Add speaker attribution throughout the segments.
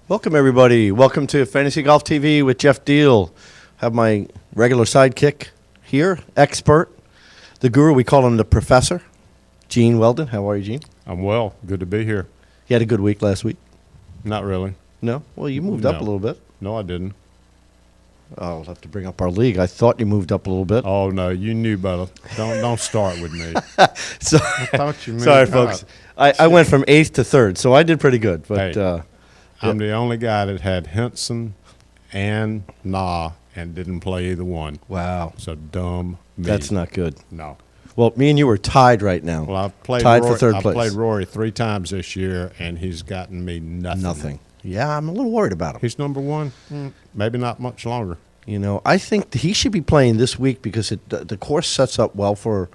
Speaker 1: Welcome, everybody. Welcome to Fantasy Golf TV with Jeff Deal. Have my regular sidekick here, expert, the guru. We call him the professor, Gene Weldon. How are you, Gene?
Speaker 2: I'm well. Good to be here.
Speaker 1: You had a good week last week?
Speaker 2: Not really.
Speaker 1: No? Well, you moved up a little bit.
Speaker 2: No, I didn't.
Speaker 1: Oh, I'll have to bring up our league. I thought you moved up a little bit.
Speaker 2: Oh, no, you knew better. Don't start with me.
Speaker 1: So,
Speaker 2: I thought you moved
Speaker 1: sorry,
Speaker 2: up.
Speaker 1: folks. I went from 8th to 3rd, so I did pretty good. But
Speaker 2: Hey, I'm the only guy that had Henson and Nah and didn't play either one.
Speaker 1: wow,
Speaker 2: So dumb me.
Speaker 1: that's not good.
Speaker 2: No.
Speaker 1: Well, me and you are tied right now.
Speaker 2: Well, I've played
Speaker 1: Tied
Speaker 2: Rory,
Speaker 1: for third
Speaker 2: I
Speaker 1: place.
Speaker 2: played Rory 3 times this year, and he's gotten me nothing.
Speaker 1: Nothing. Yeah, I'm a little worried about him.
Speaker 2: He's number one. Maybe not much longer.
Speaker 1: You know, I think he should be playing this week because the course sets up well for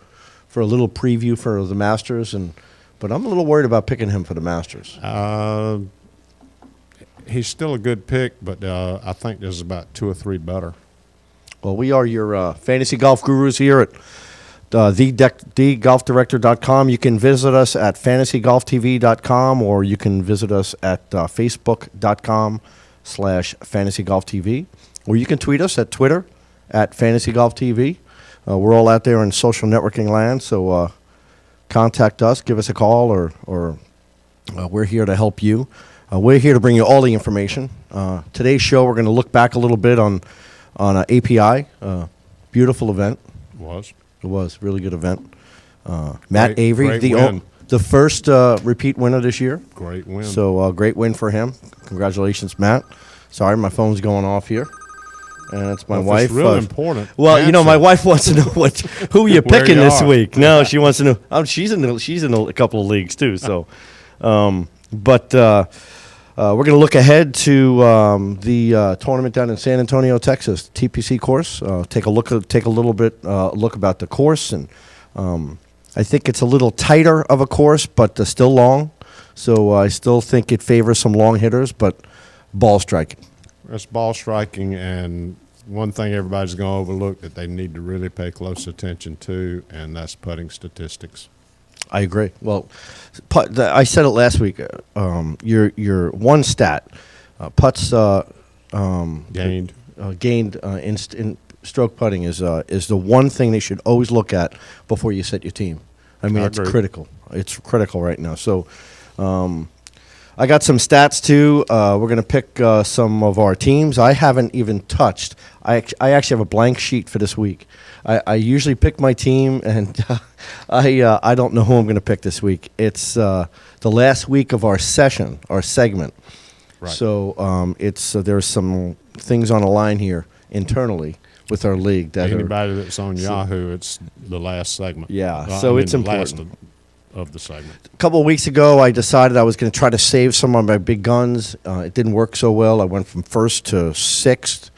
Speaker 1: a little preview for the Masters, but I'm a little worried about picking him for the Masters.
Speaker 2: He's still a good pick, but I think there's about 2 or 3 better.
Speaker 1: Well, we are your fantasy golf gurus here at thegolfdirector.com. You can visit us at fantasygolftv.com, or you can visit us at facebook.com/fantasygolftv, or you can tweet us at Twitter at fantasygolftv. We're all out there in social networking land, so contact us, give us a call, or we're here to help you. We're here to bring you all the information. Today's show, we're going to look back a little bit on API. Beautiful event. It was a really good event. Matt Avery, the first repeat winner this year.
Speaker 2: Great win.
Speaker 1: So great win for him. Congratulations, Matt. Sorry, my phone's going off here. And it's my wife.
Speaker 2: It's really important.
Speaker 1: Well, you know, my wife wants to know who you're
Speaker 2: Where
Speaker 1: picking
Speaker 2: you
Speaker 1: this
Speaker 2: are.
Speaker 1: week. No, she wants to know. She's in a couple of leagues too. So, but we're going to look ahead to the tournament down in San Antonio, Texas, TPC course. Take a little bit look about the course, and I think it's a little tighter of a course, but still long. So I still think it favors some long hitters, but ball striking.
Speaker 2: It's ball striking, and one thing everybody's going to overlook that they need to really pay close attention to, and that's putting statistics.
Speaker 1: I agree. Well, I said it last week. Your one stat, putts
Speaker 2: Gained.
Speaker 1: gained in stroke putting is the one thing they should always look at before you set your team. I mean,
Speaker 2: I
Speaker 1: it's
Speaker 2: agree.
Speaker 1: critical. It's critical right now. So, I got some stats too. We're going to pick some of our teams. I haven't even touched. I actually have a blank sheet for this week. I usually pick my team, and I don't know who I'm going to pick this week. It's the last week of our segment.
Speaker 2: Right.
Speaker 1: So there's some things on the line here internally with our league that
Speaker 2: Anybody that's on Yahoo, it's the last segment.
Speaker 1: Yeah, so it's
Speaker 2: the last
Speaker 1: important.
Speaker 2: of the segment.
Speaker 1: A couple of weeks ago, I decided I was going to try to save some of my big guns. It didn't work so well. I went from 1st to 6th.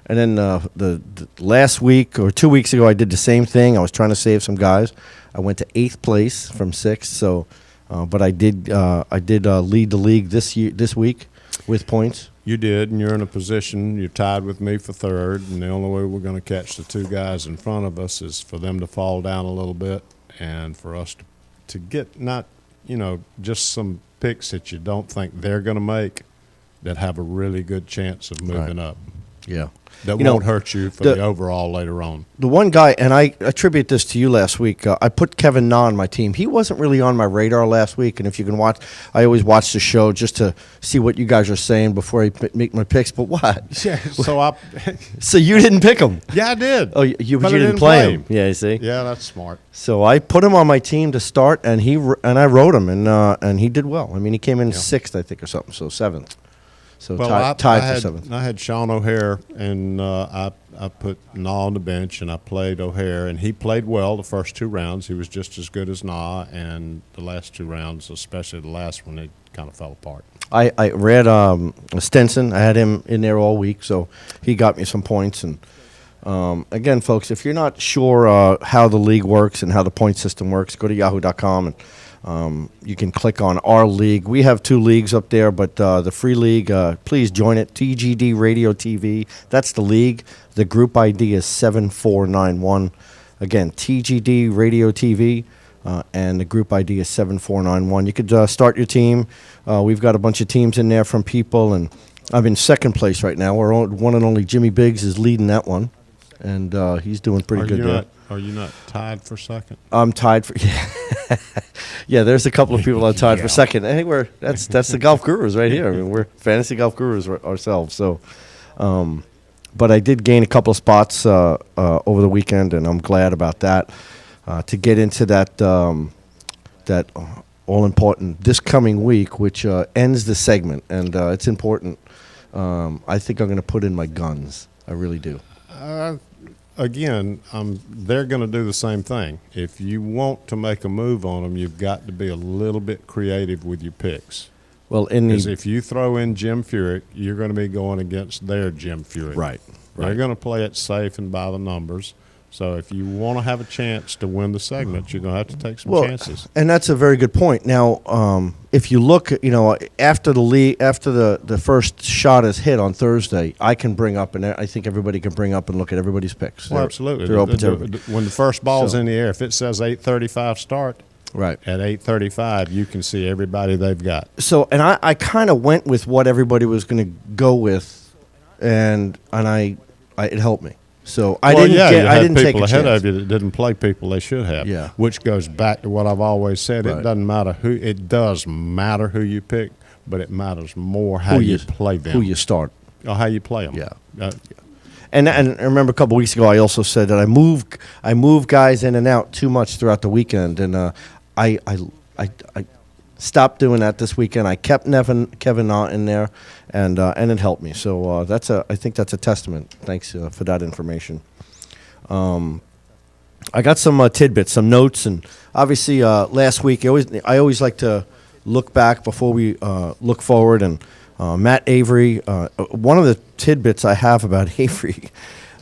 Speaker 1: And then the last week or 2 weeks ago, I did the same thing. I was trying to save some guys. I went to 8th place from 6th. So, but I did lead the league this week with points.
Speaker 2: You did, and you're in a position, you're tied with me for 3rd, and the only way we're going to catch the 2 guys in front of us is for them to fall down a little bit and for us to get not, just some picks that you don't think they're going to make that have a really good chance of moving up.
Speaker 1: Yeah.
Speaker 2: That won't hurt you for the overall later on.
Speaker 1: The one guy, and I attribute this to you last week, I put Kevin Na on my team. He wasn't really on my radar last week, and if you can watch, I always watch the show just to see what you guys are saying before I make my picks. But what?
Speaker 2: Yeah,
Speaker 1: So you didn't pick him?
Speaker 2: Yeah, I did.
Speaker 1: Oh, you
Speaker 2: But I
Speaker 1: didn't play him? Yeah, you see?
Speaker 2: Yeah, that's smart.
Speaker 1: So I put him on my team to start, and I wrote him, and he did well. I mean, he came in 6th, I think, or something, so 7th. So tied for 7th.
Speaker 2: I had Sean O'Hare, and I put Na on the bench, and I played O'Hare, and he played well the first 2 rounds. He was just as good as Na, and the last 2 rounds, especially the last one, it kind of fell apart.
Speaker 1: I read Stenson. I had him in there all week, so he got me some points. And again, folks, if you're not sure how the league works and how the point system works, go to yahoo.com and you can click on our league. We have 2 leagues up there, but the free league, please join it. TGD Radio TV. That's the league. The group ID is 7491. Again, TGD Radio TV. and the group ID is 7491. You could start your team. We've got a bunch of teams in there from people, and I'm in second place right now. One and only Jimmy Biggs is leading that one, and he's doing pretty good there.
Speaker 2: Are you not tied for second?
Speaker 1: I'm tied for yeah. There's a couple of people I'm tied for second. Hey, that's the golf gurus right here. I mean, we're fantasy golf gurus ourselves. So, but I did gain a couple of spots over the weekend, and I'm glad about that. To get into that all important this coming week, which ends the segment, and it's important. I think I'm going to put in my guns. I really do.
Speaker 2: Again, they're going to do the same thing. If you want to make a move on them, you've got to be a little bit creative with your picks.
Speaker 1: Well,
Speaker 2: Because if you throw in Jim Furyk, you're going to be going against their Jim Furyk.
Speaker 1: Right.
Speaker 2: They're going to play it safe and by the numbers. So if you want to have a chance to win the segment, you're going to have to take some chances.
Speaker 1: And that's a very good point. Now, if you look, after the first shot is hit on Thursday, I can bring up, and I think everybody can bring up and look at everybody's picks.
Speaker 2: Well, absolutely.
Speaker 1: They're open to it.
Speaker 2: When the first ball's in the air, if it says 8:35 start,
Speaker 1: right
Speaker 2: at 8:35, you can see everybody they've got.
Speaker 1: So, and I kind of went with what everybody was going to go with, and it helped me. So I didn't take a
Speaker 2: people
Speaker 1: chance.
Speaker 2: ahead of you that didn't play people they should have.
Speaker 1: Yeah.
Speaker 2: Which goes back to what I've always said.
Speaker 1: Right.
Speaker 2: It doesn't matter who. It does matter who you pick, but it matters more how you play them.
Speaker 1: Who you start.
Speaker 2: Or how you play them.
Speaker 1: Yeah. And I remember a couple weeks ago I also said that I move guys in and out too much throughout the weekend, and I stopped doing that this weekend. I kept Kevin Knott in there, and it helped me. So I think that's a testament. Thanks for that information. I got some tidbits, some notes, and obviously last week I always like to look back before we look forward. And Matt Avery, one of the tidbits I have about Avery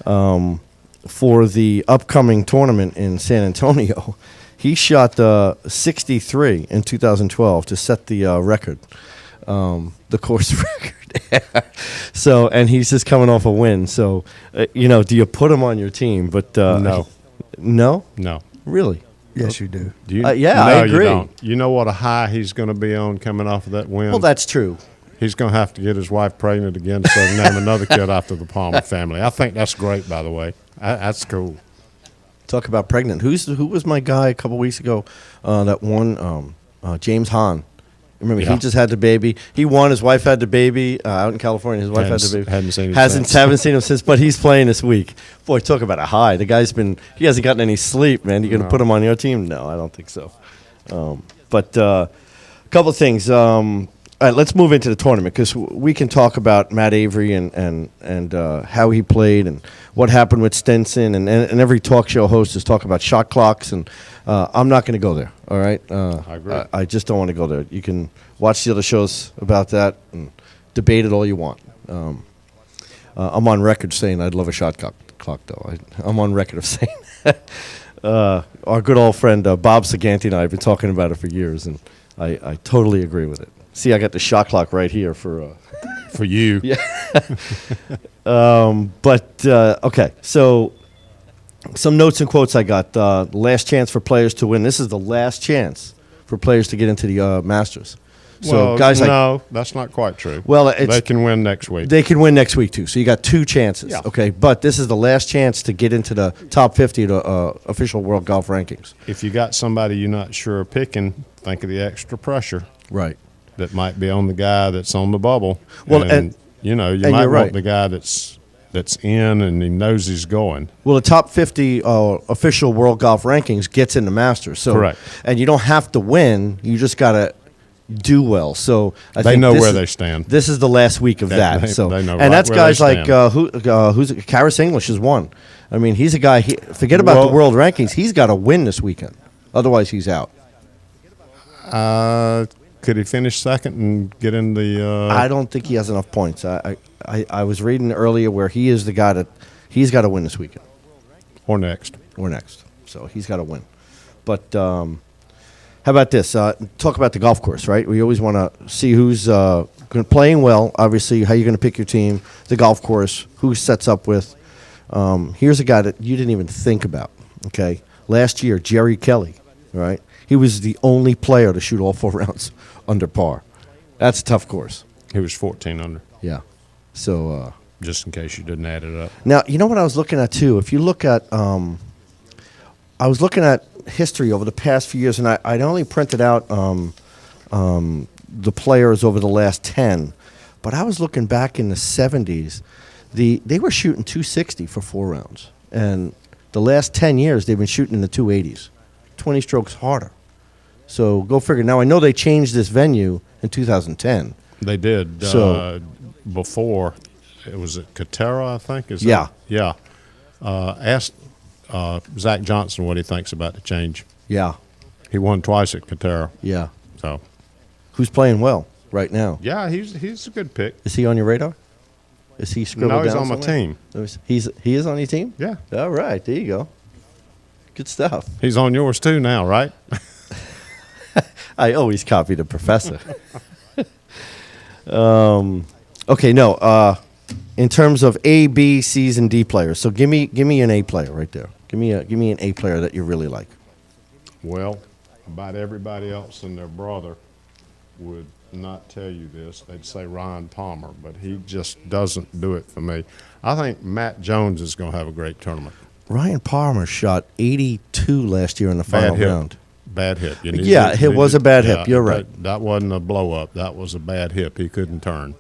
Speaker 1: for the upcoming tournament in San Antonio. He shot 63 in 2012 to set the record, the course record. So, and he's just coming off a win. So, do you put him on your team? But
Speaker 2: No.
Speaker 1: No?
Speaker 2: No.
Speaker 1: Really?
Speaker 3: Yes, you do.
Speaker 2: Do you,
Speaker 1: yeah,
Speaker 2: no,
Speaker 1: I agree.
Speaker 2: You don't. You know what a high he's going to be on coming off of that win?
Speaker 1: Well, that's true.
Speaker 2: He's going to have to get his wife pregnant again so he can name another kid after the Palmer family. I think that's great, by the way. That's cool.
Speaker 1: Talk about pregnant. Who was my guy a couple weeks ago that won? James Hahn. Remember,
Speaker 2: Yeah.
Speaker 1: he just had the baby. He won. His wife had the baby out in California. His wife had the baby.
Speaker 2: Haven't seen him
Speaker 1: Haven't seen him since. But he's playing this week. Boy, talk about a high. The guy's he hasn't gotten any sleep, man. You gonna
Speaker 2: No.
Speaker 1: put him on your team? No, I don't think so. But a couple of things. All right, let's move into the tournament because we can talk about Matt Avery and how he played and what happened with Stenson and every talk show host is talking about shot clocks and I'm not going to go there. All right,
Speaker 2: I agree.
Speaker 1: I just don't want to go there. You can watch the other shows about that and debate it all you want. I'm on record saying I'd love a shot clock though. I'm on record of saying that. Our good old friend Bob Saganti and I have been talking about it for years, and I totally agree with it. See, I got the shot clock right here for
Speaker 2: you.
Speaker 1: Yeah. Okay, so some notes and quotes I got. Last chance for players to win. This is the last chance for players to get into the Masters. So
Speaker 2: Well,
Speaker 1: guys,
Speaker 2: no, that's not quite true.
Speaker 1: Well,
Speaker 2: they can win next week.
Speaker 1: They can win next week too. So you got two chances.
Speaker 2: Yeah.
Speaker 1: Okay, but this is the last chance to get into the top 50 to official World Golf Rankings.
Speaker 2: If you got somebody you're not sure of picking, think of the extra pressure
Speaker 1: Right.
Speaker 2: that might be on the guy that's on the bubble.
Speaker 1: Well,
Speaker 2: and you
Speaker 1: and
Speaker 2: might
Speaker 1: you're
Speaker 2: want
Speaker 1: right.
Speaker 2: the guy that's in and he knows he's going.
Speaker 1: Well, the top 50 official World Golf Rankings gets in the Masters. So,
Speaker 2: Correct.
Speaker 1: And you don't have to win. You just got to do well. So I
Speaker 2: They
Speaker 1: think
Speaker 2: know
Speaker 1: this
Speaker 2: where
Speaker 1: is-
Speaker 2: they stand.
Speaker 1: This is the last week of that.
Speaker 2: They
Speaker 1: So
Speaker 2: know
Speaker 1: and
Speaker 2: right
Speaker 1: that's
Speaker 2: where
Speaker 1: guys
Speaker 2: they
Speaker 1: like
Speaker 2: stand.
Speaker 1: who's Karis English has won. I mean, he's a guy. Forget about
Speaker 2: Well-
Speaker 1: the World Rankings. He's got to win this weekend. Otherwise, he's out.
Speaker 2: Could he finish second and get in the?
Speaker 1: I don't think he has enough points. I was reading earlier where he is the guy that he's got to win this weekend
Speaker 2: or next.
Speaker 1: or next. So he's got to win. But how about this? Talk about the golf course, right? We always want to see who's playing well. Obviously, how you're going to pick your team, the golf course, who sets up with. Here's a guy that you didn't even think about. Okay, last year Jerry Kelly, right? He was the only player to shoot all 4 rounds under par. That's a tough course.
Speaker 2: He was 14 under,
Speaker 1: Yeah. So
Speaker 2: just in case you didn't add it up.
Speaker 1: now, you know what I was looking at too? If you look at, I was looking at history over the past few years, and I'd only printed out the players over the last 10, but I was looking back in the 70s. They were shooting 260 for 4 rounds, and the last 10 years they've been shooting in the 280s, 20 strokes harder. So go figure. Now I know they changed this venue in 2010.
Speaker 2: They did.
Speaker 1: So-
Speaker 2: Before, it was at Katera, I think. Is
Speaker 1: Yeah.
Speaker 2: that- yeah. Ask Zach Johnson what he thinks about the change.
Speaker 1: Yeah,
Speaker 2: He won twice at Katera.
Speaker 1: yeah.
Speaker 2: So,
Speaker 1: Who's playing well right now?
Speaker 2: yeah, he's a good pick.
Speaker 1: Is he on your radar? Is he scribbled
Speaker 2: No, he's
Speaker 1: down
Speaker 2: on my
Speaker 1: somewhere?
Speaker 2: team.
Speaker 1: He is on your team?
Speaker 2: Yeah.
Speaker 1: All right, there you go. Good stuff.
Speaker 2: He's on yours too now, right?
Speaker 1: I always copy the professor. Okay, no. In terms of A, B, C's, and D players, so give me an A player right there. Give me an A player that you really like.
Speaker 2: Well, about everybody else and their brother would not tell you this. They'd say Ryan Palmer, but he just doesn't do it for me. I think Matt Jones is going to have a great tournament.
Speaker 1: Ryan Palmer shot 82 last year in the final
Speaker 2: Bad hit.
Speaker 1: round.
Speaker 2: Bad hit.
Speaker 1: Yeah, it was a bad hip. You're right.
Speaker 2: That wasn't a blow up. That was a bad hip. He couldn't turn.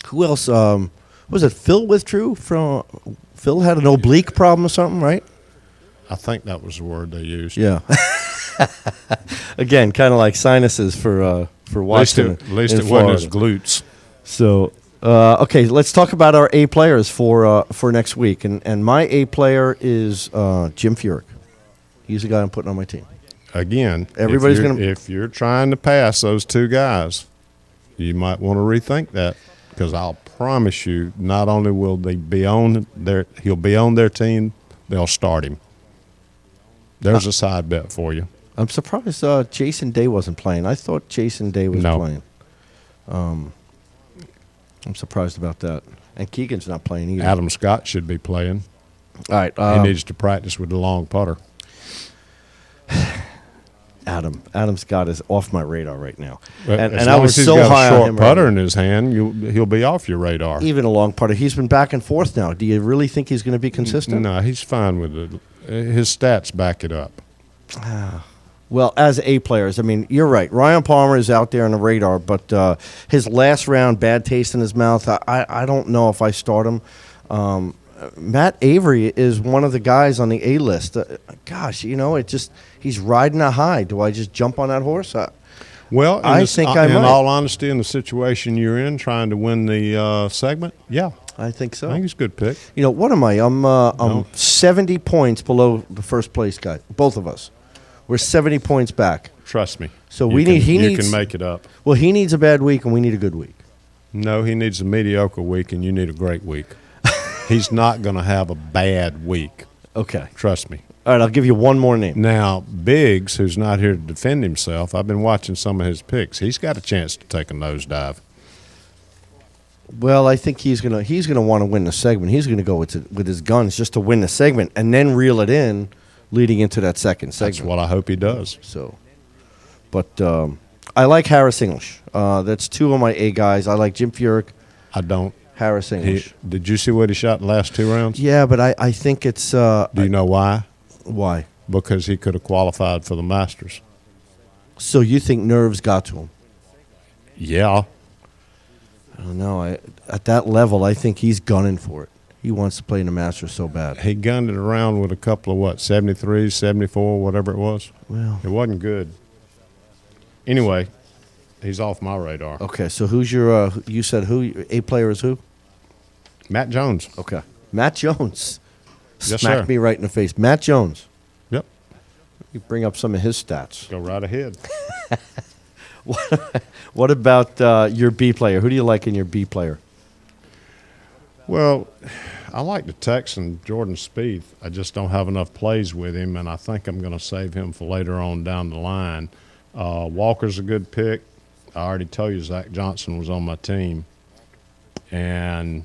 Speaker 1: Who else? Was it Phil withdrew from? Phil had an oblique problem or something, right?
Speaker 2: I think that was the word they used.
Speaker 1: Yeah. Again, kind of like sinuses for Washington.
Speaker 2: At least
Speaker 1: in
Speaker 2: it wasn't his
Speaker 1: Florida.
Speaker 2: glutes.
Speaker 1: So, okay, let's talk about our A players for next week. And my A player is Jim Furyk. He's the guy I'm putting on my team.
Speaker 2: Again,
Speaker 1: Everybody's
Speaker 2: if you're trying to pass those two guys, you might want to rethink that, because I'll promise you, not only will they be on he'll be on their team, they'll start him. There's a side bet for you.
Speaker 1: I'm surprised Jason Day wasn't playing. I thought Jason Day was
Speaker 2: No.
Speaker 1: playing. I'm surprised about that. And Keegan's not playing either.
Speaker 2: Adam Scott should be playing.
Speaker 1: All right.
Speaker 2: He needs to practice with the long putter.
Speaker 1: Adam Scott is off my radar right now.
Speaker 2: But
Speaker 1: And
Speaker 2: as
Speaker 1: I
Speaker 2: long
Speaker 1: was
Speaker 2: as he's
Speaker 1: so
Speaker 2: got
Speaker 1: high
Speaker 2: a
Speaker 1: on
Speaker 2: short
Speaker 1: him.
Speaker 2: putter
Speaker 1: earlier.
Speaker 2: in his hand, he'll be off your radar.
Speaker 1: Even a long putter. He's been back and forth now. Do you really think he's going to be consistent?
Speaker 2: No, he's fine with it. His stats back it up.
Speaker 1: Well, as A players, I mean, you're right. Ryan Palmer is out there on the radar, but his last round, bad taste in his mouth, I don't know if I start him. Matt Avery is one of the guys on the A list. Gosh, he's riding a high. Do I just jump on that horse?
Speaker 2: Well,
Speaker 1: I think I
Speaker 2: in
Speaker 1: might.
Speaker 2: all honesty, in the situation you're in, trying to win the segment, yeah,
Speaker 1: I think so.
Speaker 2: I think he's a good pick.
Speaker 1: What am I? I'm
Speaker 2: No.
Speaker 1: 70 points below the first place guy. Both of us. We're 70 points back.
Speaker 2: Trust me.
Speaker 1: So
Speaker 2: You
Speaker 1: he
Speaker 2: can
Speaker 1: needs
Speaker 2: make it up.
Speaker 1: Well, he needs a bad week, and we need a good week.
Speaker 2: No, he needs a mediocre week, and you need a great week. He's not going to have a bad week.
Speaker 1: Okay.
Speaker 2: Trust me.
Speaker 1: All right, I'll give you one more name.
Speaker 2: Now, Biggs, who's not here to defend himself, I've been watching some of his picks. He's got a chance to take a nosedive.
Speaker 1: Well, I think he's gonna want to win the segment. He's gonna go with his guns just to win the segment and then reel it in, leading into that second segment.
Speaker 2: That's what I hope he does.
Speaker 1: So, but I like Harris English. That's two of my A guys. I like Jim Furyk,
Speaker 2: I don't.
Speaker 1: Harris English.
Speaker 2: Did you see what he shot in the last 2 rounds?
Speaker 1: Yeah, but I think it's
Speaker 2: Do you know why?
Speaker 1: why.
Speaker 2: Because he could have qualified for the Masters.
Speaker 1: So you think nerves got to him?
Speaker 2: Yeah.
Speaker 1: I don't know. At that level, I think he's gunning for it. He wants to play in the Masters so bad.
Speaker 2: He gunned it around with a couple of, 73, 74, whatever it was.
Speaker 1: Well,
Speaker 2: It wasn't good. Anyway, he's off my radar.
Speaker 1: okay. So who's your? You said who? A player is who?
Speaker 2: Matt Jones.
Speaker 1: Okay, Matt Jones.
Speaker 2: Yes,
Speaker 1: Smacked
Speaker 2: sir.
Speaker 1: me right in the face. Matt Jones.
Speaker 2: Yep.
Speaker 1: You bring up some of his stats.
Speaker 2: Go right ahead.
Speaker 1: What about your B player? Who do you like in your B player?
Speaker 2: Well, I like the Texan, Jordan Spieth. I just don't have enough plays with him, and I think I'm going to save him for later on down the line. Walker's a good pick. I already told you Zach Johnson was on my team. And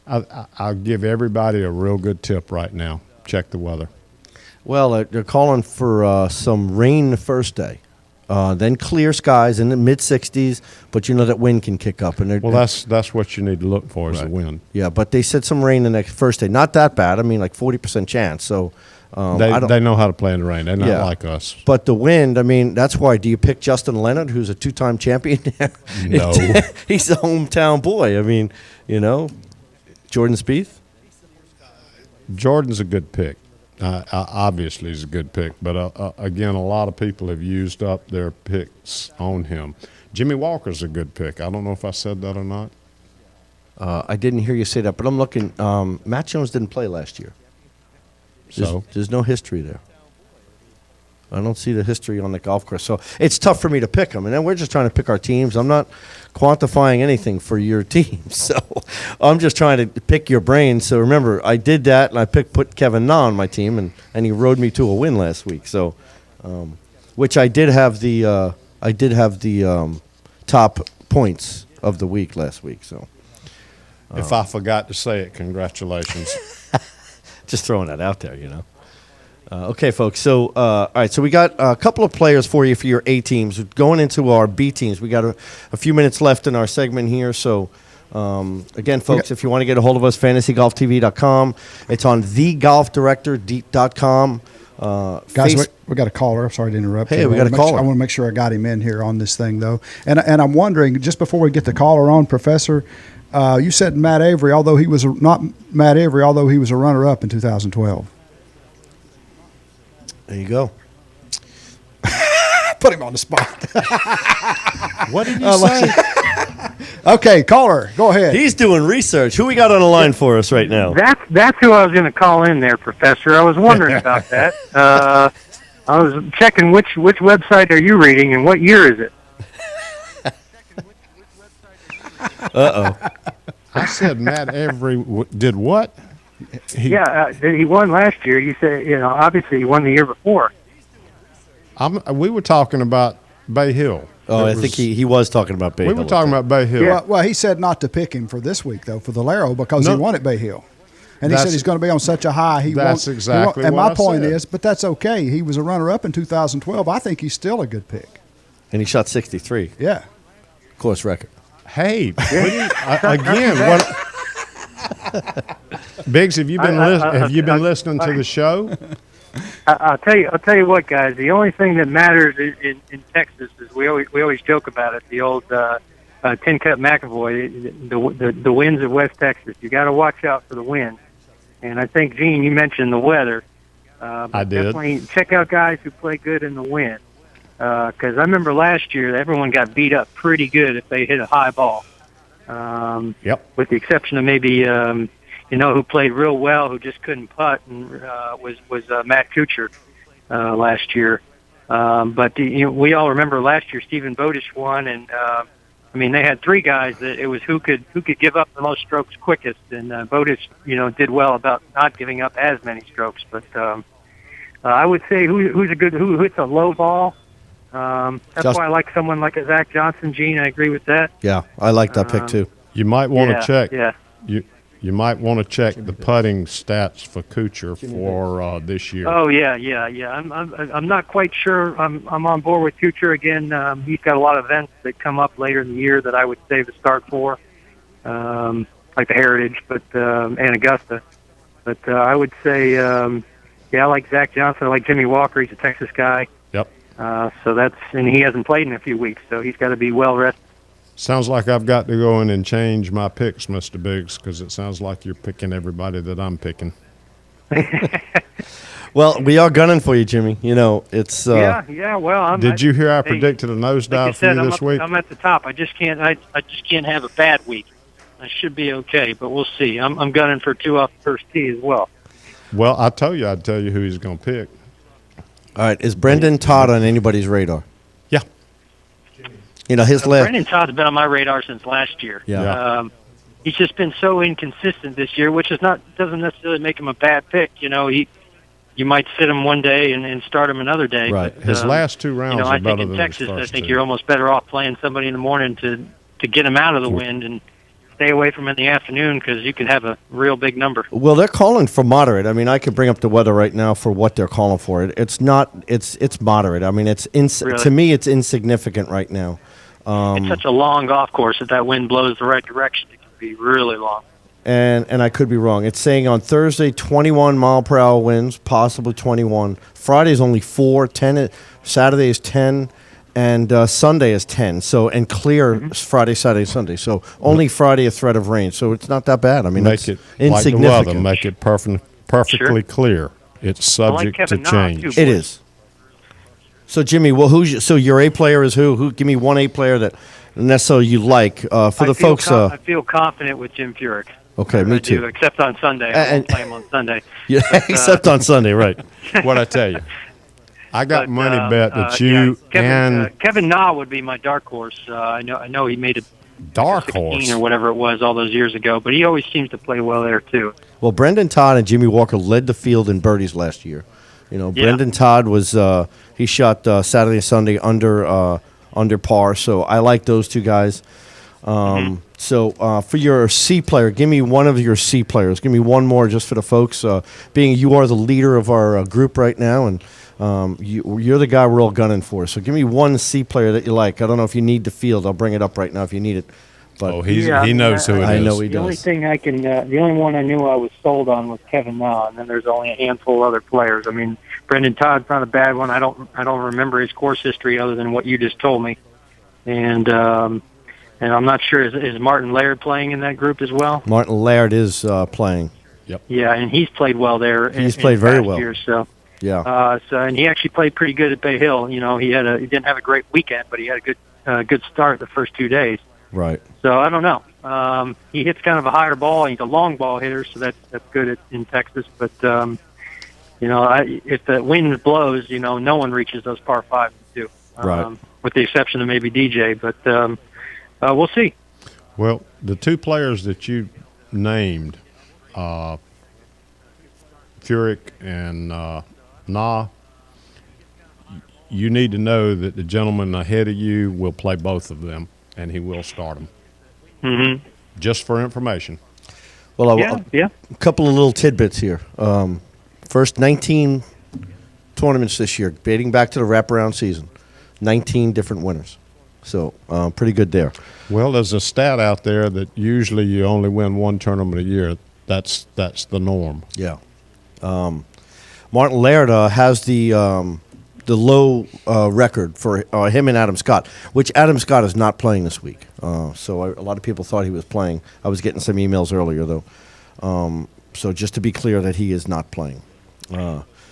Speaker 2: I'll give everybody a real good tip right now. Check the weather.
Speaker 1: Well, they're calling for some rain the first day, then clear skies in the mid 60s. But you know that wind can kick up, and
Speaker 2: Well, that's what you need to look for is the wind.
Speaker 1: yeah. But they said some rain the next first day. Not that bad. I mean, like 40% chance. So
Speaker 2: They know how to play in the rain. They're not
Speaker 1: Yeah.
Speaker 2: like us.
Speaker 1: But the wind, I mean, that's why. Do you pick Justin Leonard, who's a two-time champion?
Speaker 2: No.
Speaker 1: He's a hometown boy. I mean, Jordan Spieth.
Speaker 2: Jordan's a good pick. Obviously, he's a good pick. But, again, a lot of people have used up their picks on him. Jimmy Walker's a good pick. I don't know if I said that or not.
Speaker 1: I didn't hear you say that, but I'm looking. Matt Jones didn't play last year. There's no history there. I don't see the history on the golf course. So it's tough for me to pick them. And then we're just trying to pick our teams. I'm not quantifying anything for your team. So I'm just trying to pick your brain. So remember, I did that, and I put Kevin Na on my team, and he rode me to a win last week. So, which I did have the top points of the week last week. So
Speaker 2: If I forgot to say it, congratulations.
Speaker 1: just throwing that out there, Okay, folks. So, all right. So we got a couple of players for you for your A teams. Going into our B teams, we got a few minutes left in our segment here. So, again, folks, if you want to get a hold of us, fantasygolftv.com. It's on thegolfdirector.com.
Speaker 3: Guys, we got a caller. Sorry to interrupt.
Speaker 1: Hey,
Speaker 3: you.
Speaker 1: we got a caller.
Speaker 3: I want to make sure I got him in here on this thing, though. And I'm wondering, just before we get the caller on, Professor, you said Matt Avery, although he was a runner-up in 2012.
Speaker 1: There you go.
Speaker 3: Put him on the spot.
Speaker 2: What did you say?
Speaker 3: Okay, caller, go ahead.
Speaker 1: He's doing research. Who we got on the line for us right now?
Speaker 4: That's who I was going to call in there, Professor. I was wondering about that. I was checking which website are you reading and what year is it?
Speaker 1: Uh-oh.
Speaker 2: I said Matt Avery did what?
Speaker 4: He won last year. You said, obviously he won the year before.
Speaker 2: We were talking about Bay Hill.
Speaker 1: Oh, I think he was talking about Bay
Speaker 2: We
Speaker 1: Hill.
Speaker 2: were talking about Bay Hill.
Speaker 4: Yeah.
Speaker 3: Well, he said not to pick him for this week, though, for the Laro, because he won at Bay Hill. And he said he's going to be on such a high.
Speaker 2: That's exactly
Speaker 3: And
Speaker 2: what
Speaker 3: my
Speaker 2: I
Speaker 3: point
Speaker 2: said.
Speaker 3: is, but that's okay. He was a runner-up in 2012. I think he's still a good pick.
Speaker 1: And he shot 63.
Speaker 3: Yeah.
Speaker 1: Course record.
Speaker 2: Hey, again, what? Biggs, have you been listening to the show?
Speaker 4: I'll tell you what, guys. The only thing that matters in Texas is we always joke about it. The old Tin Cup McAvoy, the winds of West Texas. You got to watch out for the wind. And I think, Gene, you mentioned the weather.
Speaker 2: I did.
Speaker 4: Definitely check out guys who play good in the wind. Because I remember last year that everyone got beat up pretty good if they hit a high ball.
Speaker 2: Yep.
Speaker 4: With the exception of maybe who played real well, who just couldn't putt, and was Matt Kuchar last year. But we all remember last year Stephen Bowdish won, and they had three guys that it was who could give up the most strokes quickest, and Bowdish did well about not giving up as many strokes. But I would say who hits a low ball. That's why I like someone like a Zach Johnson. Gene, I agree with that.
Speaker 1: Yeah, I like that pick too.
Speaker 2: You might want to check.
Speaker 4: Yeah.
Speaker 2: You might want to check the putting stats for Kuchar for this year.
Speaker 4: Oh yeah. I'm not quite sure. I'm on board with Kuchar again. He's got a lot of events that come up later in the year that I would save the start for, like the Heritage, and Augusta. But I would say, I like Zach Johnson. I like Jimmy Walker. He's a Texas guy.
Speaker 2: Yep.
Speaker 4: And he hasn't played in a few weeks, so he's got to be well rested.
Speaker 2: Sounds like I've got to go in and change my picks, Mr. Biggs, because it sounds like you're picking everybody that I'm picking.
Speaker 1: Well, we are gunning for you, Jimmy. It's
Speaker 4: Yeah. Well,
Speaker 2: Did you hear I predicted a nosedive
Speaker 4: like
Speaker 2: for you
Speaker 4: said,
Speaker 2: this week?
Speaker 4: I'm at the top. I just can't have a bad week. I should be okay, but we'll see. I'm gunning for 2 off the first tee as well.
Speaker 2: Well, I'd tell you who he's going to pick.
Speaker 1: all right. Is Brendan Todd on anybody's radar?
Speaker 2: Yeah.
Speaker 1: His last.
Speaker 4: Brendan Todd's been on my radar since last year.
Speaker 1: Yeah.
Speaker 4: He's just been so inconsistent this year, which doesn't necessarily make him a bad pick. You might sit him one day and start him another day.
Speaker 1: Right.
Speaker 4: But,
Speaker 2: His last 2 rounds
Speaker 4: I
Speaker 2: are better
Speaker 4: think in
Speaker 2: than
Speaker 4: Texas,
Speaker 2: his first
Speaker 4: I think
Speaker 2: 2.
Speaker 4: you're almost better off playing somebody in the morning to get him out of the wind. And stay away from in the afternoon because you could have a real big number.
Speaker 1: Well, they're calling for moderate. I mean, I could bring up the weather right now for what they're calling for. It's not. It's moderate. I mean,
Speaker 4: Really?
Speaker 1: to me, it's insignificant right now.
Speaker 4: It's such a long golf course. If that wind blows the right direction, it can be really long.
Speaker 1: And I could be wrong. It's saying on Thursday 21 mile per hour winds, possibly 21. Friday is only 4. 10. Saturday is 10. And Sunday is 10. So and clear Friday, Saturday, Sunday. So only Friday a threat of rain. So it's not that bad. I mean,
Speaker 2: Make
Speaker 1: it's
Speaker 2: it like the
Speaker 1: insignificant.
Speaker 2: weather. Make it perfectly
Speaker 4: Sure.
Speaker 2: clear. It's
Speaker 4: I like
Speaker 2: subject
Speaker 4: Kevin
Speaker 2: to
Speaker 4: Na,
Speaker 2: change.
Speaker 4: too.
Speaker 1: It is. So Jimmy, well, so your A player is who? Who? Give me one A player that necessarily you like for
Speaker 4: I
Speaker 1: the
Speaker 4: feel
Speaker 1: folks.
Speaker 4: I feel confident with Jim Furyk.
Speaker 1: Okay,
Speaker 4: I
Speaker 1: me
Speaker 4: do,
Speaker 1: too.
Speaker 4: except on Sunday. I won't play him on Sunday.
Speaker 1: Yeah, except on Sunday, right?
Speaker 2: What I tell you, I got
Speaker 4: But,
Speaker 2: money bet that you
Speaker 4: Kevin Na would be my dark horse. I know he made a
Speaker 2: dark
Speaker 4: 16
Speaker 2: horse.
Speaker 4: or whatever it was all those years ago, but he always seems to play well there too.
Speaker 1: Well, Brendan Todd and Jimmy Walker led the field in birdies last year. You know,
Speaker 4: Yeah.
Speaker 1: Brendan Todd was he shot Saturday and Sunday under par. So I like those two guys. So for your C player, give me one of your C players. Give me one more just for the folks. Being you are the leader of our group right now, and you're the guy we're all gunning for. So give me one C player that you like. I don't know if you need the field. I'll bring it up right now if you need it. But
Speaker 2: Oh, he knows who it is.
Speaker 1: I know he
Speaker 4: The only
Speaker 1: does.
Speaker 4: thing the only one I knew I was sold on was Kevin Na, and then there's only a handful of other players. I mean, Brendan Todd's not a bad one. I don't remember his course history other than what you just told me, and I'm not sure is Martin Laird playing in that group as well.
Speaker 1: Martin Laird is playing.
Speaker 4: Yeah, and he's played well there.
Speaker 1: He's
Speaker 4: in
Speaker 1: played very
Speaker 4: past
Speaker 1: well.
Speaker 4: Years, so.
Speaker 1: Yeah.
Speaker 4: And he actually played pretty good at Bay Hill. You know, he didn't have a great weekend, but he had a good start the first 2 days.
Speaker 1: Right.
Speaker 4: So I don't know. He hits kind of a higher ball. He's a long ball hitter, so that's good in Texas. But if the wind blows, no one reaches those par 5 and 2,
Speaker 1: Right.
Speaker 4: with the exception of maybe DJ. But we'll see.
Speaker 2: Well, the two players that you named, Furyk and Na, you need to know that the gentleman ahead of you will play both of them, and he will start them.
Speaker 4: Mm-hmm.
Speaker 2: Just for information.
Speaker 1: Well,
Speaker 4: Yeah.
Speaker 1: a couple of little tidbits here. First 19 tournaments this year, dating back to the wraparound season. 19 different winners. So pretty good there.
Speaker 2: Well, there's a stat out there that usually you only win one tournament a year. That's the norm.
Speaker 1: Yeah. Martin Laird has the low record for him and Adam Scott, which Adam Scott is not playing this week. So a lot of people thought he was playing. I was getting some emails earlier, though. So just to be clear that he is not playing.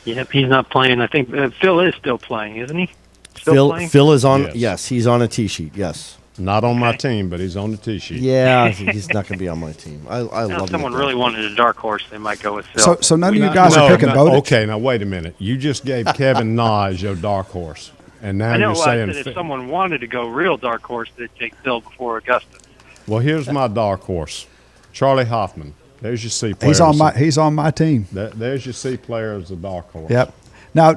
Speaker 4: Yep, he's not playing. I think Phil is still playing, isn't he? Still playing?
Speaker 1: Phil is on.
Speaker 2: Yes.
Speaker 1: Yes, he's on a tee sheet. Yes.
Speaker 2: Not on my team, but he's on the tee sheet.
Speaker 1: Yeah, he's not going to be on my team. I
Speaker 4: Now,
Speaker 1: love
Speaker 4: if someone
Speaker 1: him.
Speaker 4: really wanted a dark horse, they might go with Phil.
Speaker 3: So none of you guys are picking Bowditch?
Speaker 2: Okay, now wait a minute. You just gave Kevin Na as your dark horse, and now
Speaker 4: I know.
Speaker 2: you're
Speaker 4: I
Speaker 2: saying.
Speaker 4: said if someone wanted to go real dark horse, they'd take Phil before Augusta.
Speaker 2: Well, here's my dark horse, Charlie Hoffman. There's your C player.
Speaker 3: He's on my team.
Speaker 2: There's your C player as a dark horse.
Speaker 3: Yep. Now,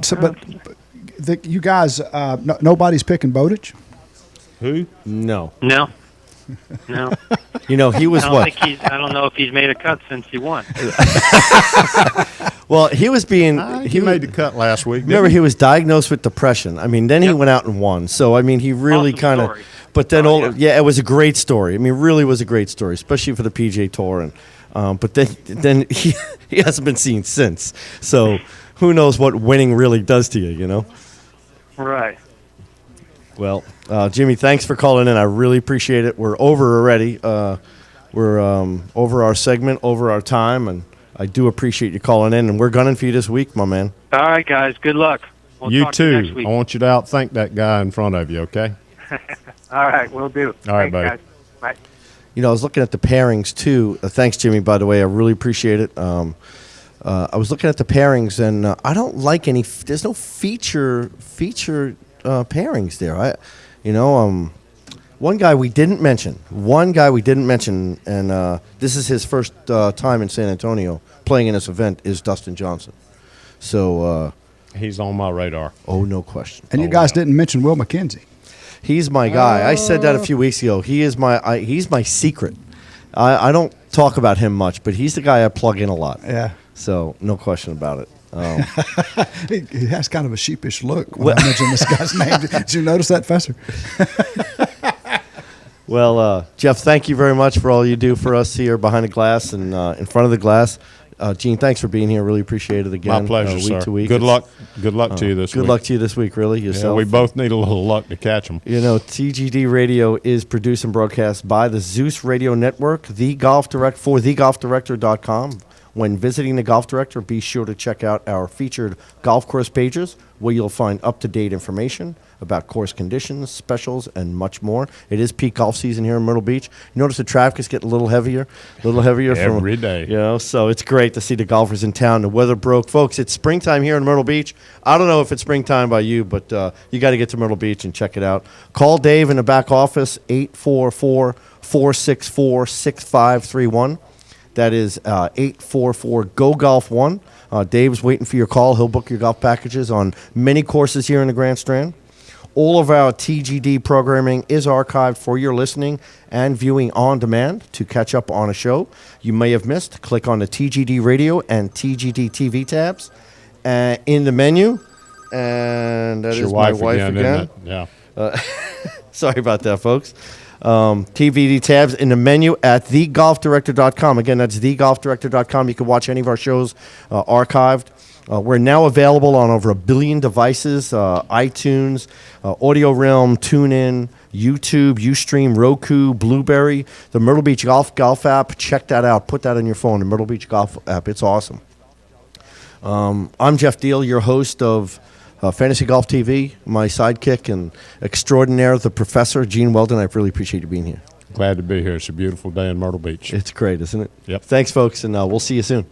Speaker 3: you guys, nobody's picking Bowditch?
Speaker 2: Who?
Speaker 1: No.
Speaker 4: No.
Speaker 1: You know, he was
Speaker 4: I don't
Speaker 1: what?
Speaker 4: think I don't know if he's made a cut since he won.
Speaker 1: Well, he was being.
Speaker 2: He made the cut last week.
Speaker 1: Remember, he was diagnosed with depression. I mean, then he went out and won. So, I mean, he really
Speaker 4: Awesome
Speaker 1: kind of.
Speaker 4: story.
Speaker 1: But then,
Speaker 4: Oh,
Speaker 1: it was a great story. I mean, really was a great story, especially for the PGA Tour. And but then he hasn't been seen since. So, who knows what winning really does to you? You know.
Speaker 4: Right.
Speaker 1: Well, Jimmy, thanks for calling in. I really appreciate it. We're over already. We're over our segment, over our time, and I do appreciate you calling in. And we're gunning for you this week, my man.
Speaker 4: All right, guys. Good luck. We'll
Speaker 2: You
Speaker 4: talk to you next
Speaker 2: too.
Speaker 4: week.
Speaker 2: I want you to outthink that guy in front of you, okay?
Speaker 4: All right, we'll do.
Speaker 2: All right,
Speaker 4: Thanks,
Speaker 2: buddy.
Speaker 4: guys. Bye.
Speaker 1: You know, I was looking at the pairings too. Thanks, Jimmy, by the way. I really appreciate it. I was looking at the pairings, and I don't like any. There's no feature pairings there. One guy we didn't mention. And this is his first time in San Antonio playing in this event, is Dustin Johnson. So,
Speaker 2: He's on my radar.
Speaker 1: no question.
Speaker 3: And you guys didn't mention Will McKenzie.
Speaker 1: He's my guy. I said that a few weeks ago. He's my secret. I don't talk about him much, but he's the guy I plug in a lot.
Speaker 3: Yeah.
Speaker 1: So no question about it.
Speaker 3: He has kind of a sheepish look when I mention this guy's name. Did you notice that, Fessor?
Speaker 1: Well, Jeff, thank you very much for all you do for us here behind the glass and in front of the glass. Gene, thanks for being here. Really appreciate it again.
Speaker 2: My pleasure,
Speaker 1: week
Speaker 2: sir.
Speaker 1: to week.
Speaker 2: Good luck. Good luck to you this week.
Speaker 1: Good luck to you this week, really,
Speaker 2: Yeah,
Speaker 1: yourself.
Speaker 2: we both need a little luck to catch them.
Speaker 1: You know, TGD Radio is produced and broadcast by the Zeus Radio Network, The Golf Direct for thegolfdirector.com. When visiting the Golf Director, be sure to check out our featured golf course pages where you'll find up-to-date information about course conditions, specials, and much more. It is peak golf season here in Myrtle Beach. You notice the traffic is getting a little heavier
Speaker 2: Every day.
Speaker 1: You know, so it's great to see the golfers in town. The weather broke. Folks, it's springtime here in Myrtle Beach. I don't know if it's springtime by you, but you got to get to Myrtle Beach and check it out. Call Dave in the back office, 844-464-6531. That is 844-GO-GOLF-1. Dave's waiting for your call. He'll book your golf packages on many courses here in the Grand Strand. All of our TGD programming is archived for your listening and viewing on demand. To catch up on a show you may have missed, click on the TGD Radio and TGD TV tabs in the menu. And that
Speaker 2: It's
Speaker 1: is
Speaker 2: your
Speaker 1: my
Speaker 2: wife
Speaker 1: wife
Speaker 2: again,
Speaker 1: again.
Speaker 2: isn't it? Yeah.
Speaker 1: Sorry about that, folks. TVD tabs in the menu at thegolfdirector.com. Again, that's thegolfdirector.com. You can watch any of our shows archived. We're now available on over 1 billion devices, iTunes, Audio Realm, TuneIn, YouTube, Ustream, Roku, Blueberry, the Myrtle Beach Golf app. Check that out. Put that on your phone, the Myrtle Beach Golf app. It's awesome. I'm Jeff Deal, your host of Fantasy Golf TV, my sidekick and extraordinaire, the professor, Gene Weldon. I really appreciate you being here.
Speaker 2: Glad to be here. It's a beautiful day in Myrtle Beach.
Speaker 1: It's great, isn't it?
Speaker 2: Yep.
Speaker 1: Thanks, folks, and we'll see you soon.